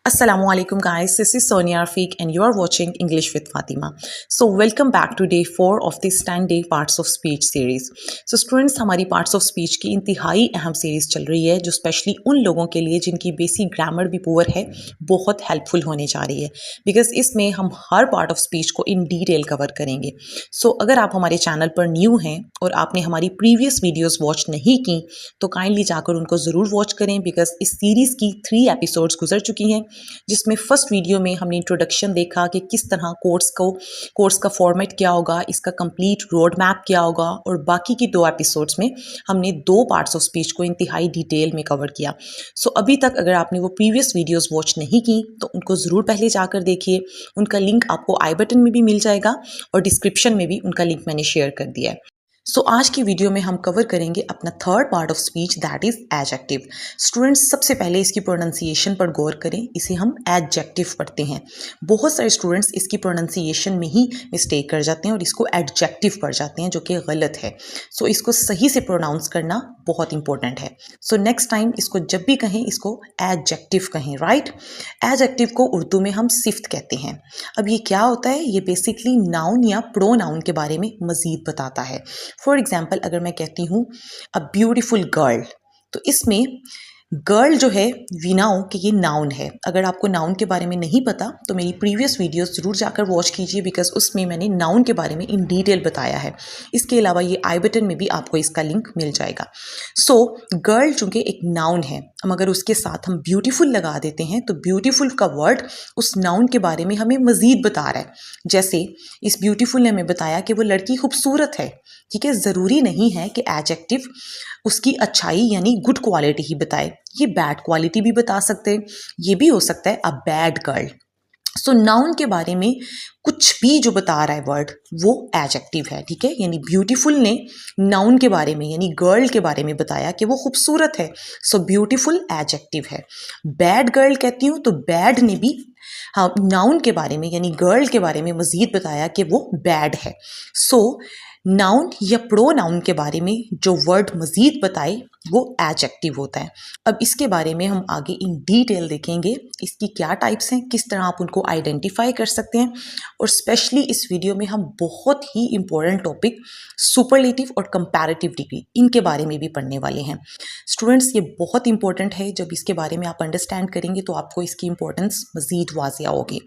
Assalamualaikum guys, this is Sonia Rafiq and you are watching English with Fatima. So welcome back to day 4 of this 10-day parts of speech series. So students, हमारी parts of speech की इंतहाई अहम series चल रही है जो specially उन लोगों के लिए जिनकी बेसिक ग्रामर भी पुअर है बहुत हेल्पफुल होने जा रही है बिकॉज इसमें हम हर पार्ट ऑफ स्पीच को इन डिटेल कवर करेंगे. सो अगर आप हमारे चैनल पर न्यू हैं और आपने हमारी प्रीवियस वीडियोस वॉच नहीं की तो काइंडली जाकर उनको ज़रूर वॉच करें बिकॉज इस सीरीज़ की 3 एपिसोड्स गुजर चुकी हैं जिसमें फर्स्ट वीडियो में हमने इंट्रोडक्शन देखा कि किस तरह कोर्स का फॉर्मेट क्या होगा, इसका कंप्लीट रोड मैप क्या होगा और बाकी की 2 एपिसोड्स में हमने 2 पार्ट्स ऑफ स्पीच को इंतहाई डिटेल में कवर किया. सो अभी तक अगर आपने वो प्रीवियस वीडियोस वॉच नहीं की तो उनको ज़रूर पहले जाकर देखिए. उनका लिंक आपको आई बटन में भी मिल जाएगा और डिस्क्रिप्शन में भी उनका लिंक मैंने शेयर कर दिया है. सो आज की वीडियो में हम कवर करेंगे अपना third part of speech that is adjective. Students सबसे पहले इसकी प्रोनाउंसिएशन पर गौर करें. इसे हम एडजेक्टिव पढ़ते हैं. बहुत सारे स्टूडेंट्स इसकी प्रोनाउंसिएशन में ही मिस्टेक कर जाते हैं और इसको एडजेक्टिव पढ़ जाते हैं जो कि गलत है. सो इसको सही से प्रोनाउंस करना बहुत इंपॉर्टेंट है. सो नेक्स्ट टाइम इसको जब भी कहें इसको एडजेक्टिव कहें. राइट. एडजेक्टिव को उर्दू में हम सिफ्त कहते हैं. अब ये क्या होता है? ये बेसिकली नाउन या प्रोनाउन के बारे में मजीद बताता है. फॉर एग्जाम्पल अगर मैं कहती हूँ अ ब्यूटिफुल गर्ल तो इसमें गर्ल जो है वी नाउ कि ये नाउन है. अगर आपको नाउन के बारे में नहीं पता तो मेरी प्रीवियस वीडियोस ज़रूर जाकर वॉच कीजिए बिकॉज उसमें मैंने नाउन के बारे में इन डिटेल बताया है. इसके अलावा ये आई बटन में भी आपको इसका लिंक मिल जाएगा. सो गर्ल चूँकि एक नाउन है, हम अगर उसके साथ हम ब्यूटीफुल लगा देते हैं तो ब्यूटीफुल का वर्ड उस नाउन के बारे में हमें मज़ीद बता रहा है. जैसे इस ब्यूटीफुल ने हमें बताया कि वो लड़की खूबसूरत है. ठीक है, ज़रूरी नहीं है कि एडजेक्टिव उसकी अच्छाई यानी गुड क्वालिटी ही बताए. ये बैड क्वालिटी भी बता सकते हैं. ये भी हो सकता है a bad girl. So noun के बारे में कुछ भी जो बता रहा है वर्ड वो एडजेक्टिव है. ठीक है, यानी ब्यूटीफुल ने नाउन के बारे में यानी गर्ल के बारे में बताया कि वो खूबसूरत है. सो ब्यूटीफुल एडजेक्टिव है. बैड गर्ल कहती हूँ तो बैड ने भी हाँ नाउन के बारे में यानी गर्ल के बारे में मजीद बताया कि वो बैड है. सो नाउन या प्रोनाउन के बारे में जो वर्ड मजीद बताए वो एडजेक्टिव होता है. अब इसके बारे में हम आगे इन डिटेल देखेंगे. इसकी क्या टाइप्स हैं, किस तरह आप उनको आइडेंटिफाई कर सकते हैं और स्पेशली इस वीडियो में हम बहुत ही इंपॉर्टेंट टॉपिक सुपरलेटिव और कंपैरेटिव डिग्री इनके बारे में भी पढ़ने वाले हैं. स्टूडेंट्स ये बहुत इंपॉर्टेंट है. जब इसके बारे में आप अंडरस्टैंड करेंगे तो आपको इसकी इंपॉर्टेंस मजीद वाज़िया होगी.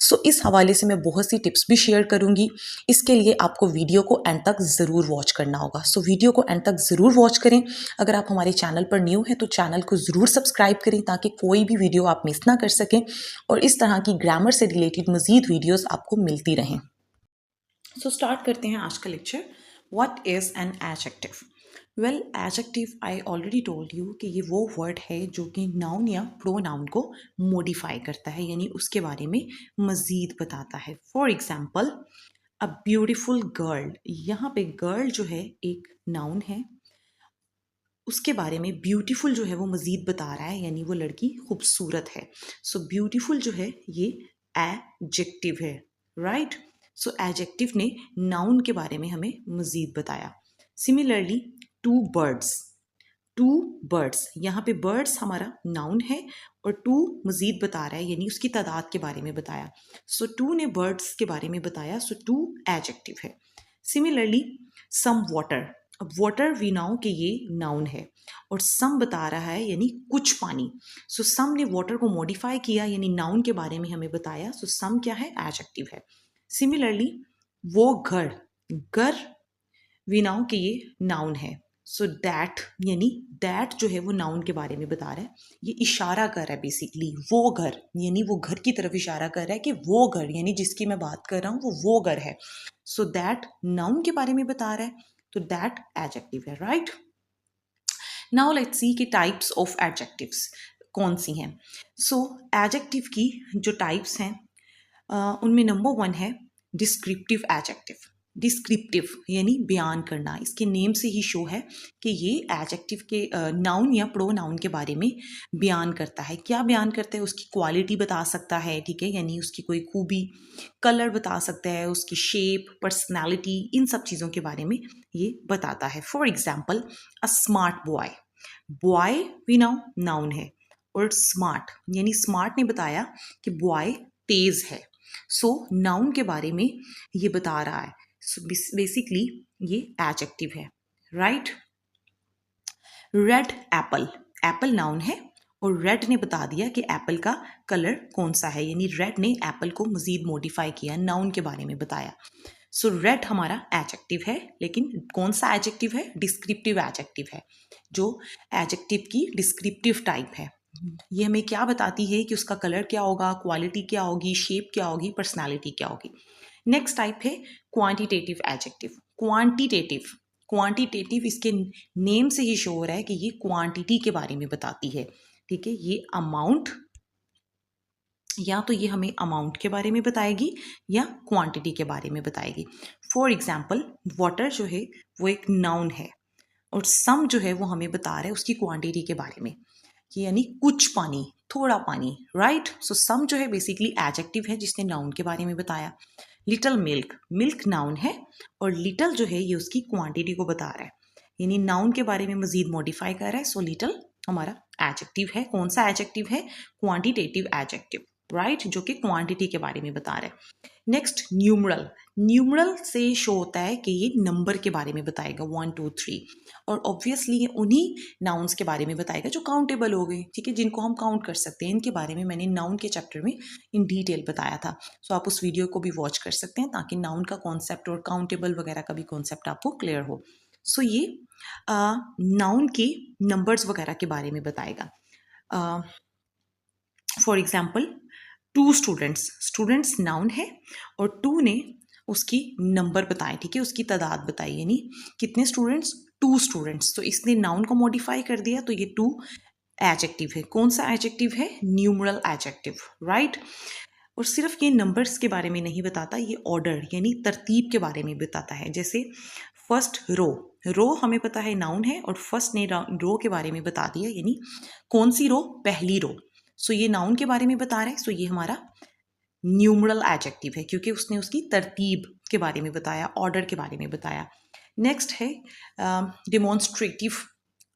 सो इस हवाले से मैं बहुत सी टिप्स भी शेयर करूँगी. इसके लिए आपको वीडियो को एंड तक ज़रूर वॉच करना होगा. सो वीडियो को एंड तक ज़रूर वॉच करें. अगर आप हमारे चैनल पर न्यू हैं तो चैनल को ज़रूर सब्सक्राइब करें ताकि कोई भी वीडियो आप मिस ना कर सकें और इस तरह की ग्रामर से रिलेटेड मज़ीद वीडियोस आपको मिलती रहें. सो स्टार्ट करते हैं आज का lecture. What is an adjective? Well, adjective I already told you कि ये वो वर्ड है जो कि नाउन या प्रोनाउन को मॉडिफाई करता है यानी उसके बारे में मज़ीद बताता है. For example a beautiful girl. यहाँ पे गर्ल जो है एक नाउन है, उसके बारे में ब्यूटीफुल जो है वो मज़ीद बता रहा है यानी वो लड़की खूबसूरत है. सो ब्यूटीफुल जो है ये एडजेक्टिव है. राइट. सो एडजेक्टिव ने नाउन के बारे में हमें मज़ीद बताया. Similarly two birds. Two birds, यहाँ पे बर्ड्स हमारा नाउन है और टू मज़ीद बता रहा है यानी उसकी तादाद के बारे में बताया. सो टू ने बर्ड्स के बारे में बताया. सो टू एडजेक्टिव है. Similarly some water. अब वाटर वी नाउ कि ये नाउन है और सम बता रहा है यानी कुछ पानी. सो सम ने वाटर को मॉडिफाई किया यानी नाउन के बारे में हमें बताया. सो सम क्या है? एडजेक्टिव है. सिमिलरली वो घर. घर वी नाउ कि ये नाउन है. सो दैट यानी दैट जो है वो नाउन के बारे में बता रहा है. ये इशारा कर रहा है बेसिकली वो घर यानी वो घर की तरफ इशारा कर रहा है कि वो घर यानी जिसकी मैं बात कर रहा हूँ वो घर है. सो दैट नाउन के बारे में बता रहा है तो दैट एडजेक्टिव है. राइट. नाउ लेट्स सी कि टाइप्स ऑफ एडजेक्टिव्स कौन सी हैं. सो एडजेक्टिव की जो टाइप्स हैं उनमें नंबर 1 है डिस्क्रिप्टिव एडजेक्टिव. डिस्क्रिप्टिव यानी बयान करना. इसके नेम से ही शो है कि ये एडजेक्टिव के नाउन या प्रोनाउन के बारे में बयान करता है. क्या बयान करता है? उसकी क्वालिटी बता सकता है. ठीक है, यानी उसकी कोई खूबी, कलर बता सकता है, उसकी शेप, पर्सनैलिटी, इन सब चीज़ों के बारे में ये बताता है. For example a smart boy. Boy we know noun है. और स्मार्ट, यानी स्मार्ट ने बताया कि बॉय तेज है। सो नाउन के बारे में ये बता रहा है। सो बेसिकली ये एडजेक्टिव है, right. Red Apple, Apple noun है और रेड ने बता दिया कि एप्पल का कलर कौन सा है, यानी रेड ने एप्पल को मजीद मॉडिफाई किया, नाउन के बारे में बताया। सो रेड हमारा एडजेक्टिव है, लेकिन कौन सा एडजेक्टिव है? डिस्क्रिप्टिव एडजेक्टिव है, जो एडजेक्टिव की डिस्क्रिप्टिव टाइप है। ये हमें क्या बताती है कि उसका कलर क्या होगा, क्वालिटी क्या होगी, शेप क्या होगी, पर्सनालिटी क्या होगी। नेक्स्ट टाइप है क्वांटिटेटिव एडजेक्टिव। क्वांटिटेटिव, क्वांटिटेटिव इसके नेम से ही शो हो रहा है कि ये क्वांटिटी के बारे में बताती है, ठीक है। ये अमाउंट, या तो ये हमें अमाउंट के बारे में बताएगी या क्वांटिटी के बारे में बताएगी। फॉर एग्जाम्पल वाटर जो है वो एक नाउन है और सम जो है वो हमें बता रहा है उसकी क्वांटिटी के बारे में, कि यानी कुछ पानी, थोड़ा पानी, राइट। सो सम जो है बेसिकली एडजेक्टिव है जिसने नाउन के बारे में बताया। लिटिल मिल्क, मिल्क नाउन है और लिटिल जो है ये उसकी क्वांटिटी को बता रहा है, यानी नाउन के बारे में मजीद मॉडिफाई कर रहा है। सो लिटिल हमारा एडजेक्टिव है। कौन सा एडजेक्टिव है? क्वांटिटेटिव एडजेक्टिव, राइट, जो कि क्वांटिटी के बारे में बता रहा है। नेक्स्ट न्यूमरल, न्यूमरल से शो होता है कि ये नंबर के बारे में बताएगा, 1 2 3, और ऑब्वियसली ये उन्हीं नाउन्स के बारे में बताएगा जो काउंटेबल हो गए, ठीक है, जिनको हम काउंट कर सकते हैं। इनके बारे में मैंने नाउन के चैप्टर में इन डिटेल बताया था। सो आप उस वीडियो को भी वॉच कर सकते हैं ताकि नाउन का कॉन्सेप्ट और काउंटेबल वगैरह का भी कॉन्सेप्ट आपको क्लियर हो। सो ये नाउन के नंबर्स वगैरह के बारे में बताएगा। For example two students, students noun है और टू ने उसकी नंबर बताए, ठीक है, उसकी तादाद बताई, यानी कितने स्टूडेंट्स? To students. तो इसने नाउन को मॉडिफाई कर दिया, तो ये टू एडजेक्टिव है। कौन सा एडजेक्टिव है? Numeral adjective, right. और सिर्फ ये नंबर्स के बारे में नहीं बताता, ये ऑर्डर यानी तरतीब के बारे में बताता है। जैसे फर्स्ट रो, रो हमें पता है नाउन है और फर्स्ट ने रो के बारे में बता दिया, यानी कौन सी रो? पहली रो। सो ये नाउन के बारे में बता रहा है। सो ये हमारा न्यूमरल एडजेक्टिव है क्योंकि उसने उसकी तरतीब के बारे में बताया, ऑर्डर के बारे में बताया। नेक्स्ट है डिमॉन्स्ट्रेटिव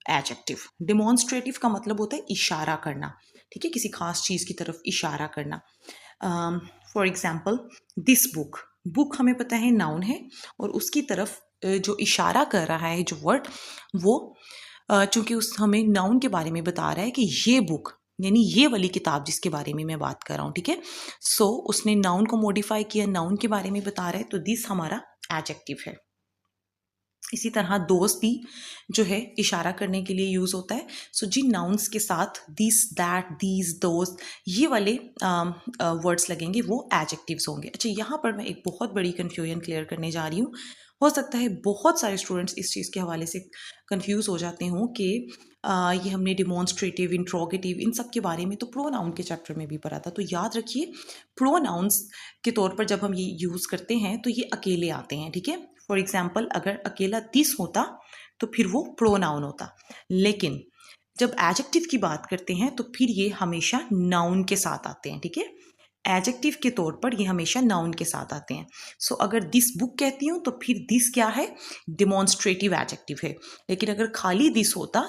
एडजेक्टिव। डिमॉन्स्ट्रेटिव का मतलब होता है इशारा करना, ठीक है, किसी खास चीज़ की तरफ इशारा करना। For example this book, book हमें पता है नाउन है और उसकी तरफ जो इशारा कर रहा है जो वर्ड, वो चूंकि उस हमें नाउन के बारे में बता रहा है कि ये बुक, यानी ये वाली किताब जिसके बारे में मैं बात कर रहा हूँ, ठीक है। सो उसने नाउन को मॉडिफाई किया, नाउन के बारे में बता रहा है, तो दिस हमारा एडजेक्टिव है। इसी तरह दोस्त भी जो है इशारा करने के लिए यूज़ होता है। सो जिन नाउन्स के साथ दिस, दैट, दीज, दोस्त ये वाले वर्ड्स लगेंगे वो एडजेक्टिव्स होंगे। अच्छा, यहाँ पर मैं एक बहुत बड़ी कन्फ्यूजन क्लियर करने जा रही हूँ। हो सकता है बहुत सारे स्टूडेंट्स इस चीज़ के हवाले से कंफ्यूज हो जाते हों कि ये हमने डिमॉन्स्ट्रेटिव, इंट्रोगेटिव, इन सब के बारे में तो प्रोनाउन के चैप्टर में भी पढ़ा था। तो याद रखिए प्रोनाउंस के तौर पर जब हम ये यूज़ करते हैं तो ये अकेले आते हैं, ठीक है। फॉर एग्जाम्पल अगर अकेला दिस होता तो फिर वो प्रोनाउन होता, लेकिन जब एडजेक्टिव की बात करते हैं तो फिर ये हमेशा नाउन के साथ आते हैं, ठीक है। एडजेक्टिव के तौर पर ये हमेशा नाउन के साथ आते हैं। सो अगर दिस बुक कहती हूँ तो फिर दिस क्या है? डिमॉन्स्ट्रेटिव एडजेक्टिव है। लेकिन अगर खाली दिस होता,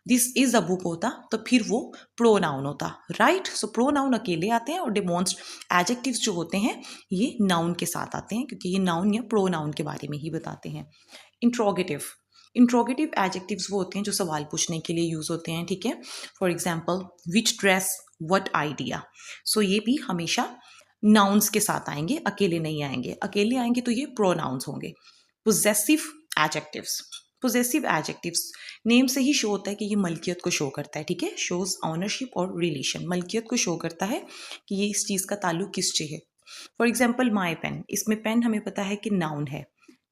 दिस इज अ बुक होता, तो फिर वो प्रोनाउन होता, राइट। सो प्रोनाउन अकेले आते हैं और एडजेक्टिव्स जो होते हैं ये नाउन के साथ आते हैं क्योंकि ये नाउन या प्रोनाउन के बारे में ही बताते हैं। इंट्रोगेटिव, इंट्रोगेटिव एडजेक्टिव्स वो होते हैं जो सवाल पूछने के लिए यूज होते हैं, ठीक है। For example which dress, what idea. So ये भी हमेशा नाउन्स के साथ आएंगे, अकेले नहीं आएंगे। अकेले आएंगे तो ये प्रोनाउंस होंगे। Possessive adjectives, possessive adjectives name से ही शो होता है कि ये मलकियत को शो करता है, ठीक है। शोज ऑनरशिप और रिलेशन, मलकियत को शो करता है कि ये इस चीज़ का ताल्लुक किससे है। फॉर एग्जाम्पल माई पेन, इसमें पेन हमें पता है कि नाउन है,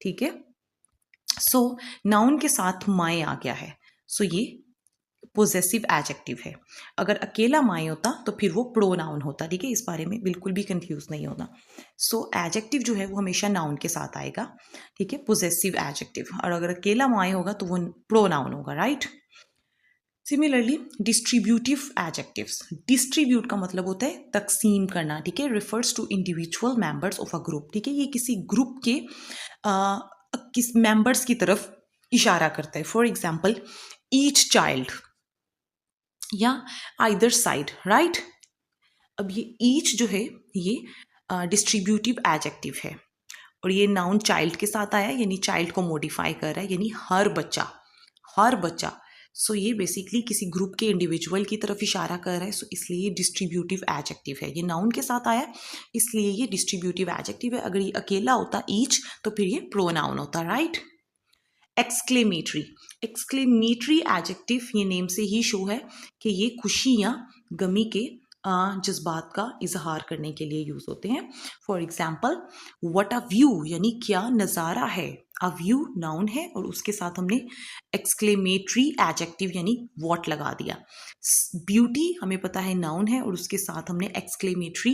ठीक है। सो नाउन के साथ माई आ गया है, सो ये पोजेसिव एडजेक्टिव है। अगर अकेला माई होता तो फिर वो प्रोनाउन होता, ठीक है। इस बारे में बिल्कुल भी कंफ्यूज नहीं होना। सो एडजेक्टिव जो है वो हमेशा नाउन के साथ आएगा, ठीक है, पोजेसिव एडजेक्टिव। और अगर अकेला माई होगा तो वो प्रोनाउन होगा, right. Similarly distributive adjectives, distribute का मतलब होता है तकसीम करना, ठीक है। Refers to individual members of a group, ठीक है। ये किसी ग्रुप के किस मेंबर्स की तरफ इशारा करता है। फॉर एग्जाम्पल ईच चाइल्ड, या आइदर साइड, राइट। अब ये ईच जो है ये डिस्ट्रीब्यूटिव एडजेक्टिव है और ये नाउन चाइल्ड के साथ आया है, यानी चाइल्ड को मॉडिफाई कर रहा है, यानी हर बच्चा, हर बच्चा। सो ये बेसिकली किसी ग्रुप के इंडिविजुअल की तरफ इशारा कर रहा है, सो इसलिए ये डिस्ट्रीब्यूटिव एडजेक्टिव है। ये नाउन के साथ आया इसलिए ये डिस्ट्रीब्यूटिव एडजेक्टिव है। अगर ये अकेला होता ईच तो फिर ये प्रोनाउन होता, राइट। एक्सक्लेमेटरी, एक्सक्लेमेटरी एडजेक्टिव ये नेम से ही शो है कि ये खुशी या गमी के जज्बात का इजहार करने के लिए यूज होते हैं। For example what a view, यानी क्या नज़ारा है। अ व्यू नाउन है और उसके साथ हमने एक्सक्लेमेटरी एडजेक्टिव यानी व्हाट लगा दिया। ब्यूटी हमें पता है नाउन है और उसके साथ हमने एक्सक्लेमेटरी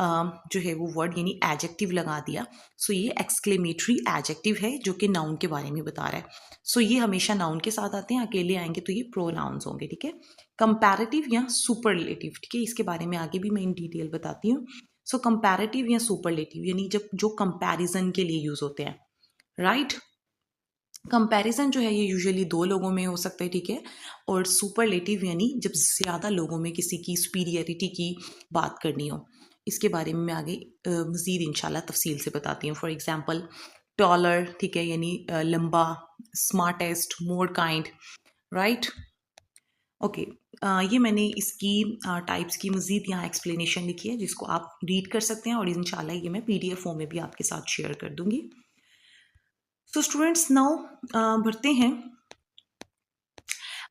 जो है वो वर्ड यानी एडजेक्टिव लगा दिया। सो ये एक्सक्लेमेटरी एडजेक्टिव है जो कि नाउन के बारे में बता रहा है। सो ये हमेशा नाउन के साथ आते हैं, अकेले आएंगे तो ये प्रोनाउंस होंगे, ठीक है। कंपैरेटिव या सुपरलेटिव, ठीक है, इसके बारे में आगे भी मैं इन डिटेल बताती हूँ। सो कंपैरेटिव या सुपरलेटिव यानी जब जो कंपैरिजन के लिए यूज होते हैं, राइट। कंपैरिजन जो है ये यूजुअली दो लोगों में हो सकता है, ठीक है। और सुपरलेटिव यानी जब ज़्यादा लोगों में किसी की सुपीरियरिटी की बात करनी हो। इसके बारे में मैं आगे मज़ीद इंशाल्लाह तफसील से बताती हूँ। फॉर एग्जांपल टॉलर, ठीक है, यानी लंबा, smartest, more kind, right. Okay, ये मैंने इसकी टाइप्स की मज़ीद यहाँ एक्सप्लेनेशन लिखी है जिसको आप रीड कर सकते हैं और इंशाल्लाह ये मैं PDF फॉर्म में भी आपके साथ शेयर कर दूँगी। सो स्टूडेंट्स नाउ बढ़ते हैं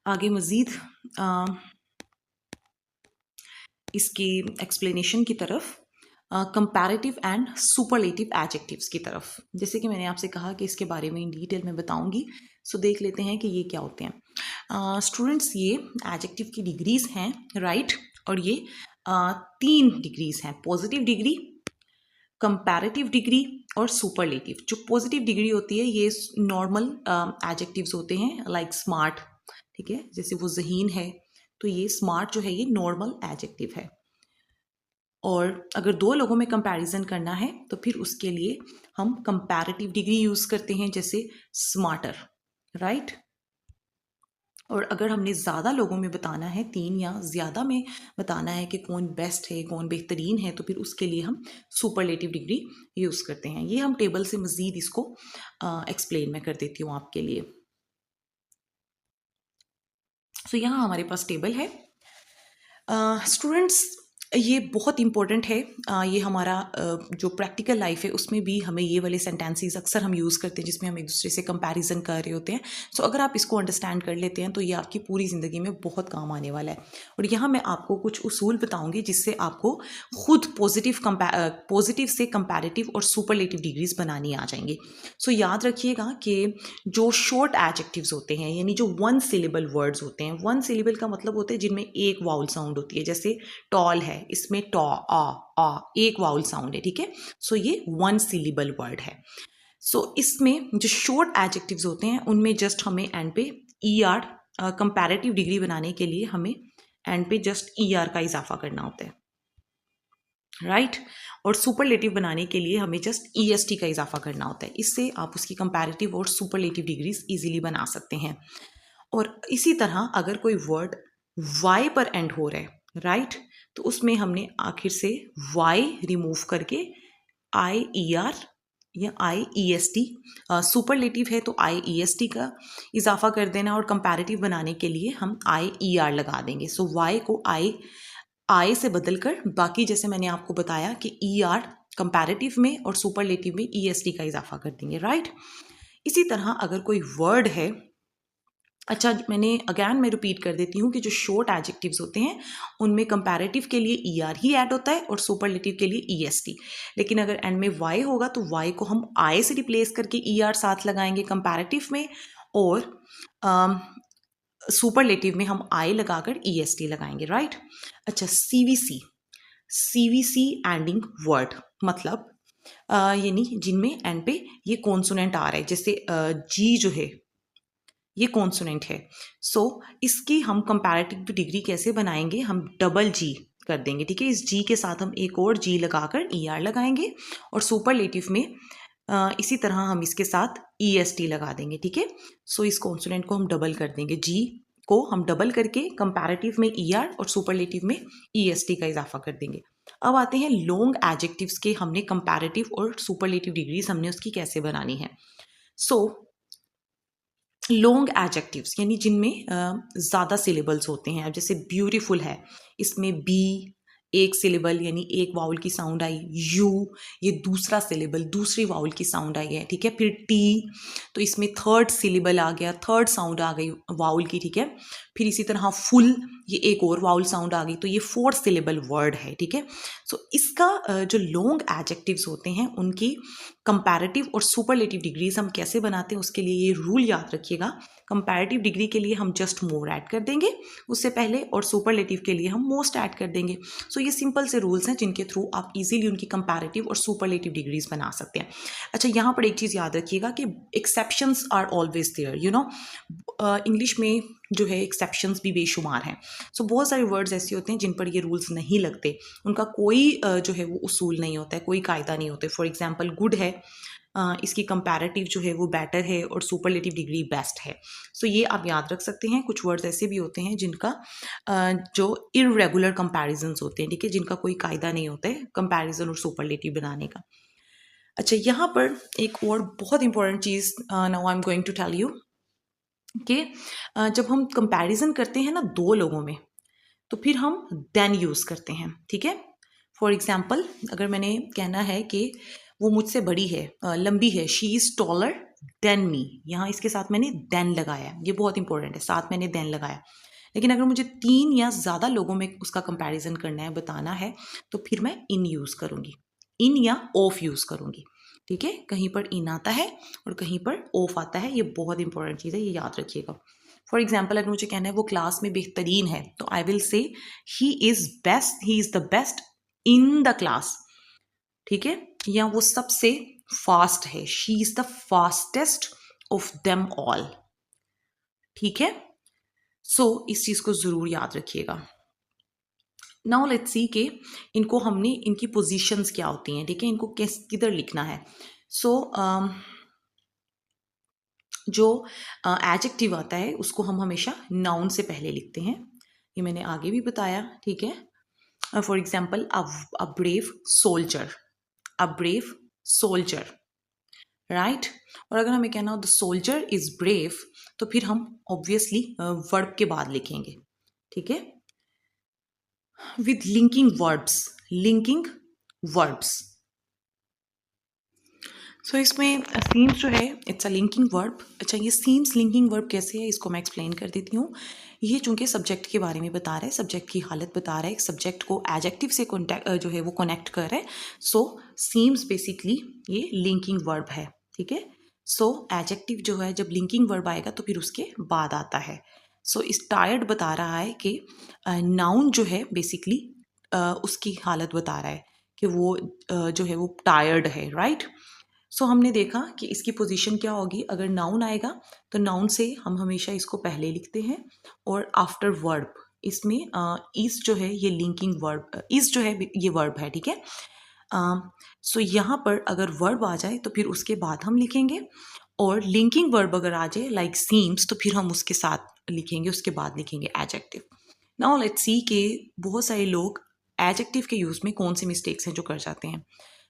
आगे मज़ीद इसकी एक्सप्लेनेशन की तरफ, कंपैरेटिव एंड सुपरलेटिव एडजेक्टिव्स की तरफ। जैसे कि मैंने आपसे कहा कि इसके बारे में इन डिटेल में बताऊंगी। सो देख लेते हैं कि ये क्या होते हैं। स्टूडेंट्स ये एडजेक्टिव की डिग्रीज हैं, राइट। और ये 3 डिग्रीज हैं, पॉजिटिव डिग्री, कंपैरेटिव डिग्री और सुपरलेटिव। जो पॉजिटिव डिग्री होती है ये नॉर्मल एडजेक्टिव्स होते हैं, लाइक स्मार्ट, ठीक है, जैसे वो ज़हीन है तो ये स्मार्ट जो है ये नॉर्मल एडजेक्टिव है। और अगर दो लोगों में कंपैरिजन करना है तो फिर उसके लिए हम कंपैरेटिव डिग्री यूज़ करते हैं, जैसे स्मार्टर, राइट। और अगर हमने ज़्यादा लोगों में बताना है, 3 या ज़्यादा में बताना है कि कौन बेस्ट है, कौन बेहतरीन है, तो फिर उसके लिए हम सुपरलेटिव डिग्री यूज़ करते हैं। ये हम टेबल से मज़ीद इसको एक्सप्लेन मैं कर देती हूँ आपके लिए। सो यहाँ हमारे पास टेबल है। स्टूडेंट्स ये बहुत इंपॉर्टेंट है। ये हमारा जो प्रैक्टिकल लाइफ है उसमें भी हमें ये वाले सेंटेंसेस अक्सर हम यूज़ करते हैं जिसमें हम एक दूसरे से कंपैरिजन कर रहे होते हैं। सो अगर आप इसको अंडरस्टैंड कर लेते हैं तो ये आपकी पूरी ज़िंदगी में बहुत काम आने वाला है। और यहाँ मैं आपको कुछ उसूल बताऊँगी जिससे आपको खुद पॉजिटिव से कंपैरेटिव और सुपरलेटिव डिग्रीज बनानी आ जाएंगी। सो याद रखिएगा कि जो शॉर्ट एडजेक्टिव्स होते हैं यानी जो 1 सिलेबल वर्ड्स होते हैं, 1 सिलेबल का मतलब होता है जिनमें एक वाउल साउंड होती है, जैसे टॉल है, इसमें टॉ आ एक वाउल साउंड है, ठीक है। सो ये 1 सिलेबल वर्ड है। सो इसमें जो शॉर्ट एडजेक्टिव्स होते हैं उनमें जस्ट हमें एंड पे ER, कंपैरेटिव डिग्री बनाने के लिए हमें एंड पे जस्ट ER का इजाफा करना होता है, राइट। और सुपरलेटिव बनाने के लिए हमें जस्ट EST का इजाफा करना होता है। इससे आप उसकी कंपैरेटिव और सुपरलेटिव डिग्रीज इजीली बना सकते हैं। और इसी तरह अगर कोई वर्ड Y पर एंड हो रहा है, राइट, तो उसमें हमने आखिर से Y रिमूव करके IER या IEST, सुपरलेटिव है तो IEST का इजाफा कर देना और कंपैरेटिव बनाने के लिए हम IER लगा देंगे। सो Y को I से बदलकर बाकी जैसे मैंने आपको बताया कि ER कंपैरेटिव में और सुपरलेटिव में EST का इजाफा कर देंगे, राइट। इसी तरह अगर कोई वर्ड है, अच्छा मैं रिपीट कर देती हूँ कि जो शॉर्ट एडजेक्टिव्स होते हैं उनमें कंपैरेटिव के लिए ER ही ऐड होता है और सुपरलेटिव के लिए EST। लेकिन अगर एंड में Y होगा तो Y को हम I से रिप्लेस करके ER साथ लगाएंगे कंपैरेटिव में, और सुपरलेटिव में हम I लगाकर EST लगाएंगे, राइट। अच्छा, CVC एंडिंग वर्ड मतलब यानी जिनमें एंड पे ये कॉन्सोनेंट आ रहा है, जैसे G जो है ये कॉन्सोनेंट है। सो इसकी हम कंपैरेटिव डिग्री कैसे बनाएंगे, हम डबल G कर देंगे, ठीक है। इस G के साथ हम एक और G लगाकर ER लगाएंगे और सुपरलेटिव में इसी तरह हम इसके साथ EST लगा देंगे, ठीक है। सो इस कॉन्सोनेंट को हम डबल कर देंगे, G को हम डबल करके कंपैरेटिव में ER और सुपरलेटिव में EST का इजाफा कर देंगे। अब आते हैं लॉन्ग एडजेक्टिव्स के, हमने कंपैरेटिव और सुपरलेटिव डिग्रीज हमने उसकी कैसे बनानी है। सो लॉन्ग एडजेक्टिव्स यानी जिनमें ज़्यादा सिलेबल्स होते हैं। अब जैसे ब्यूटीफुल है, इसमें बी एक सिलेबल यानी एक वाउल की साउंड आई, यू ये दूसरा सिलेबल दूसरी वाउल की साउंड आई है, ठीक है। फिर टी तो इसमें थर्ड सिलेबल आ गया, थर्ड साउंड आ गई वाउल की, ठीक है। फिर इसी तरह फुल ये एक और वाउल साउंड आ गई, तो ये फोर्थ सिलेबल वर्ड है, ठीक है। सो इसका जो लॉन्ग एडजेक्टिव्स होते हैं उनकी कंपैरेटिव और सुपरलेटिव डिग्रीज हम कैसे बनाते हैं, उसके लिए ये रूल याद रखिएगा। कंपैरेटिव डिग्री के लिए हम जस्ट मोर ऐड कर देंगे उससे पहले, और सुपरलेटिव के लिए हम मोस्ट ऐड कर देंगे। सो ये सिंपल से रूल्स हैं जिनके थ्रू आप इजीली उनकी कंपैरेटिव और सुपरलेटिव डिग्रीज बना सकते हैं। अच्छा, यहाँ पर एक चीज़ याद रखिएगा कि exceptions are always there, you know. English में जो है एक्सेप्शंस भी बेशुमार हैं। सो बहुत सारे वर्ड्स ऐसे होते हैं जिन पर ये रूल्स नहीं लगते, उनका कोई जो है वो उसूल नहीं होता है, कोई कायदा नहीं होता है। फॉर एग्जाम्पल गुड है, इसकी कंपैरेटिव जो है वो बेटर है और सुपरलेटिव डिग्री बेस्ट है। सो ये आप याद रख सकते हैं। कुछ वर्ड्स ऐसे भी होते हैं जिनका जो इररेगुलर कंपैरिजंस होते हैं, ठीक है, जिनका कोई कायदा नहीं होता है कंपैरिजन और सुपरलेटिव बनाने का। अच्छा, यहाँ पर एक और बहुत इंपॉर्टेंट चीज़ now I am going to tell you कि जब हम कंपैरिजन करते हैं ना दो लोगों में, तो फिर हम देन यूज़ करते हैं, ठीक है। फॉर एग्जाम्पल अगर मैंने कहना है कि वो मुझसे बड़ी है, लंबी है, she is taller than me, यहाँ इसके साथ मैंने देन लगाया, ये बहुत इंपॉर्टेंट है, साथ मैंने देन लगाया। लेकिन अगर मुझे 3 या ज़्यादा लोगों में उसका कंपैरिजन करना है, बताना है, तो फिर मैं इन यूज़ करूँगी, इन या ऑफ यूज़ करूँगी, ठीक है। कहीं पर इन आता है और कहीं पर ऑफ आता है, ये बहुत इंपॉर्टेंट चीज़ है, ये याद रखिएगा। फॉर एग्जाम्पल अगर मुझे कहना है वो क्लास में बेहतरीन है, तो I will say he is best, he is the best in the class, ठीक है। या वो सबसे फास्ट है, she is the fastest of them all, ठीक है। सो इस चीज़ को ज़रूर याद रखिएगा। नाउ लेट्स सी कि इनको हमने इनकी पोजीशंस क्या होती हैं, ठीक है, इनको किधर लिखना है। सो जो एडजेक्टिव आता है उसको हम हमेशा नाउन से पहले लिखते हैं, ये मैंने आगे भी बताया, ठीक है। For example a brave soldier, a brave soldier, right. और अगर हमें कहना हो द सोल्जर इज ब्रेव, तो फिर हम ऑब्वियसली वर्ब के बाद लिखेंगे, ठीक है, with linking verbs, linking verbs. So इसमें सीम्स जो है इट्स अ लिंकिंग वर्ब। अच्छा, ये सीम्स लिंकिंग वर्ब कैसे है इसको मैं एक्सप्लेन कर देती हूँ। ये चूंकि सब्जेक्ट के बारे में बता रहा है, सब्जेक्ट की हालत बता रहा है, एक सब्जेक्ट को एडजेक्टिव से कॉन्टैक्ट जो है वो कनेक्ट कर रहा है। सो सीम्स बेसिकली ये लिंकिंग वर्ब है, ठीक है। सो एडजेक्टिव जो है जब लिंकिंग वर्ब आएगा तो फिर उसके बाद आता है। सो इस टायर्ड बता रहा है कि नाउन जो है बेसिकली उसकी हालत बता रहा है कि वो जो है वो टायर्ड है, राइट। सो हमने देखा कि इसकी पोजीशन क्या होगी। अगर नाउन आएगा तो नाउन से हम हमेशा इसको पहले लिखते हैं और आफ्टर वर्ब, इसमें इस जो है ये लिंकिंग वर्ब, इस जो है ये वर्ब है, ठीक है। सो यहाँ पर अगर वर्ब आ जाए तो फिर उसके बाद हम लिखेंगे, और लिंकिंग वर्ब अगर आ जाए लाइक सीम्स तो फिर हम उसके साथ लिखेंगे, उसके बाद लिखेंगे एडजेक्टिव। नाउ लेट्स सी कि बहुत सारे लोग एडजेक्टिव के यूज़ में कौन से मिस्टेक्स हैं जो कर जाते हैं।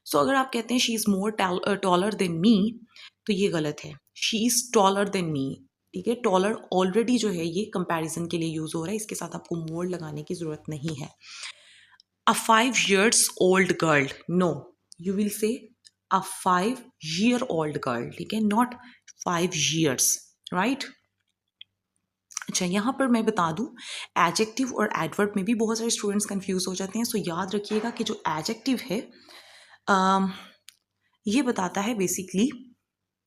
सो अगर आप कहते हैं she is more taller than me, तो ये गलत है। She is taller than me, ठीक है। टॉलर ऑलरेडी जो है ये कंपैरिजन के लिए यूज़ हो रहा है, इसके साथ आपको मोर लगाने की ज़रूरत नहीं है। A 5 years old girl, no, you will say a 5 year old girl, ठीक है, नॉट 5 years, राइट। अच्छा, यहाँ पर मैं बता दूँ एडजेक्टिव और एडवर्ब में भी बहुत सारे स्टूडेंट्स कंफ्यूज हो जाते हैं। सो याद रखिएगा कि जो एडजेक्टिव है ये बताता है बेसिकली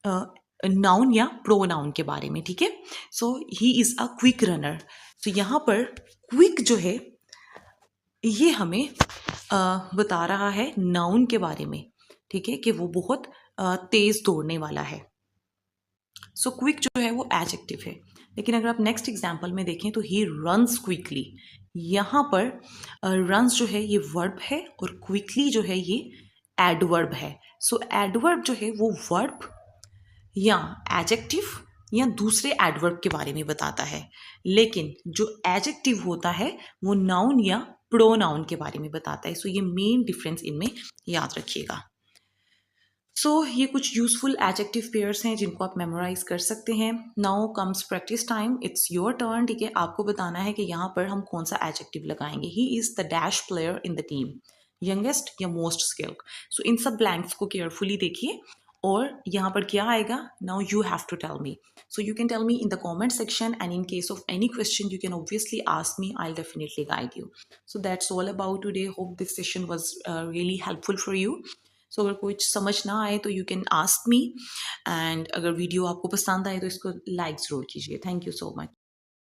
नाउन या प्रोनाउन के बारे में, ठीक है। So he is a quick runner, तो यहाँ पर क्विक जो है ये हमें बता रहा है नाउन के बारे में, ठीक है, कि वो बहुत तेज़ दौड़ने वाला है। सो क्विक जो है वो एडजेक्टिव है। लेकिन अगर आप नेक्स्ट एग्जाम्पल में देखें तो ही रन्स क्विकली, यहाँ पर रन्स जो है ये वर्ब है और क्विकली जो है ये एडवर्ब है। सो एडवर्ब जो है वो वर्ब या एडजेक्टिव या दूसरे एडवर्ब के बारे में बताता है, लेकिन जो एडजेक्टिव होता है वो नाउन या प्रोनाउन के बारे में बताता है। सो ये मेन डिफरेंस इनमें याद रखिएगा। ये कुछ यूजफुल एडजेक्टिव पेयर्स हैं जिनको आप मेमोराइज कर सकते हैं। Now comes practice time, it's your turn. ठीक है, आपको बताना है कि यहाँ पर हम कौन सा एडजेक्टिव लगाएंगे। He is the dash player in the team, youngest या मोस्ट स्किल्ड। सो इन सब ब्लैंक्स को केयरफुली देखिए और यहाँ पर क्या आएगा। Now you have to tell me. So you can tell me in the comment section, and in case of any question you can obviously ask me. I'll definitely guide you. So that's all about today. Hope this session was really helpful for you. सो अगर कुछ समझ ना आए तो you can ask me, and अगर video आपको पसंद आए तो इसको लाइक ज़रूर कीजिए। Thank you so much.